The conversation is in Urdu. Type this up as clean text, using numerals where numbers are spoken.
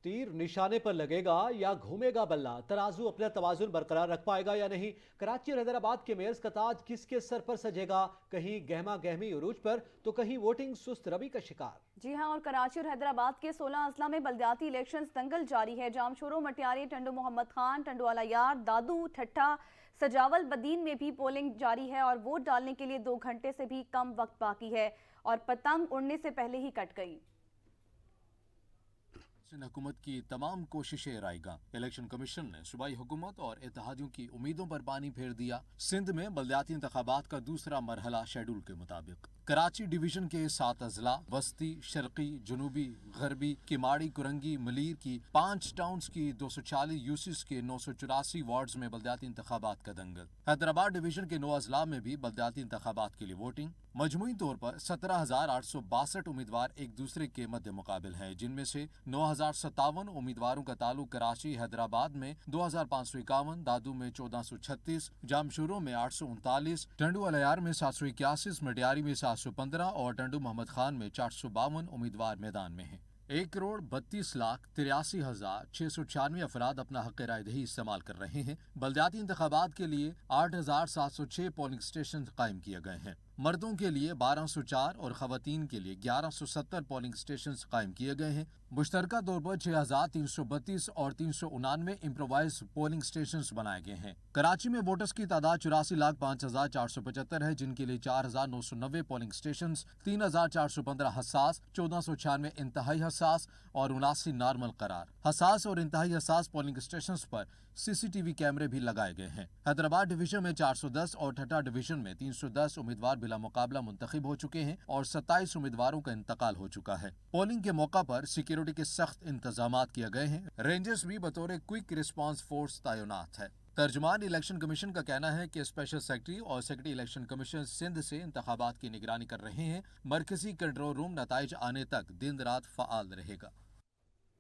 تیر نشانے پر لگے گا یا گھومے گا بلہ؟ ترازو اپنا توازن برقرار رکھ پائے گا یا نہیں؟ کراچی اور حیدرآباد کے میئرز کا تاج کس کے سر پر سجے گا؟ کہیں گہما گہمی عروج پر تو کہیں ووٹنگ سست روی کا شکار۔ جی ہاں، اور کراچی اور حیدرآباد کے 16 اضلاع میں بلدیاتی الیکشنز دنگل جاری ہے۔ جامشورو، مٹیاری، ٹنڈو محمد خان، ٹنڈو علیار، دادو، ٹھٹھا، سجاول بدین میں بھی پولنگ جاری ہے اور ووٹ ڈالنے کے لیے 2 گھنٹے سے بھی کم وقت باقی ہے اور پتنگ اڑنے سے پہلے ہی کٹ گئی۔ سندھ حکومت کی تمام کوششیں رائے گاں۔ الیکشن کمیشن نے صوبائی حکومت اور اتحادیوں کی امیدوں پر پانی پھیر دیا۔ سندھ میں بلدیاتی انتخابات کا دوسرا مرحلہ شیڈول کے مطابق کراچی ڈویژن کے 7 اضلاع، وسطی، شرقی، جنوبی، غربی، کماڑی، کرنگی، ملیر کی 5 ٹاؤنز کی 240 یوسیز کے 984 وارڈز میں بلدیاتی انتخابات کا دنگل۔ حیدرآباد ڈویژن کے 9 اضلاع میں بھی بلدیاتی انتخابات کے لیے ووٹنگ۔ مجموعی طور پر 17,862 امیدوار ایک دوسرے کے مد مقابل ہیں، جن میں سے 9,057 امیدواروں کا تعلق کراچی حیدرآباد میں 2,551، دادو میں 1,436، جامشورو میں 839، ٹنڈو علیار میں 781، مٹیاری میں 715 اور ٹنڈو محمد خان میں 452 امیدوار میدان میں ہیں۔ 1,32,83,696 افراد اپنا حق رائے دہی استعمال کر رہے ہیں۔ بلدیاتی انتخابات کے لیے 8,706 پولنگ اسٹیشن قائم کیے گئے ہیں۔ مردوں کے لیے 1,204 اور خواتین کے لیے 1,170 پولنگ اسٹیشنز قائم کیے گئے ہیں۔ مشترکہ طور پر 6,332 اور 399 امپرووائز پولنگ اسٹیشنز بنائے گئے ہیں۔ کراچی میں ووٹرز کی تعداد 84,05,475 ہے، جن کے لیے 4,990 پولنگ اسٹیشنز، 3,415 حساس، 1,496 انتہائی حساس اور 79 نارمل قرار۔ حساس اور انتہائی حساس پولنگ اسٹیشنز پر CCTV کیمرے بھی لگائے گئے ہیں۔ حیدرآباد ڈویژن میں 410 اور ٹھٹھا ڈویژن میں 310 امیدوار بلا مقابلہ منتخب ہو چکے ہیں اور 27 امیدواروں کا انتقال ہو چکا ہے۔ پولنگ کے موقع پر سیکیورٹی کے سخت انتظامات کیے گئے ہیں۔ رینجرز بھی بطور کوئک رسپانس فورس تعینات ہے۔ ترجمان الیکشن کمیشن کا کہنا ہے کہ اسپیشل سیکرٹری اور سیکرٹری الیکشن کمیشن سندھ سے انتخابات کی نگرانی کر رہے ہیں۔ مرکزی کنٹرول روم نتائج آنے تک دن رات فعال رہے گا۔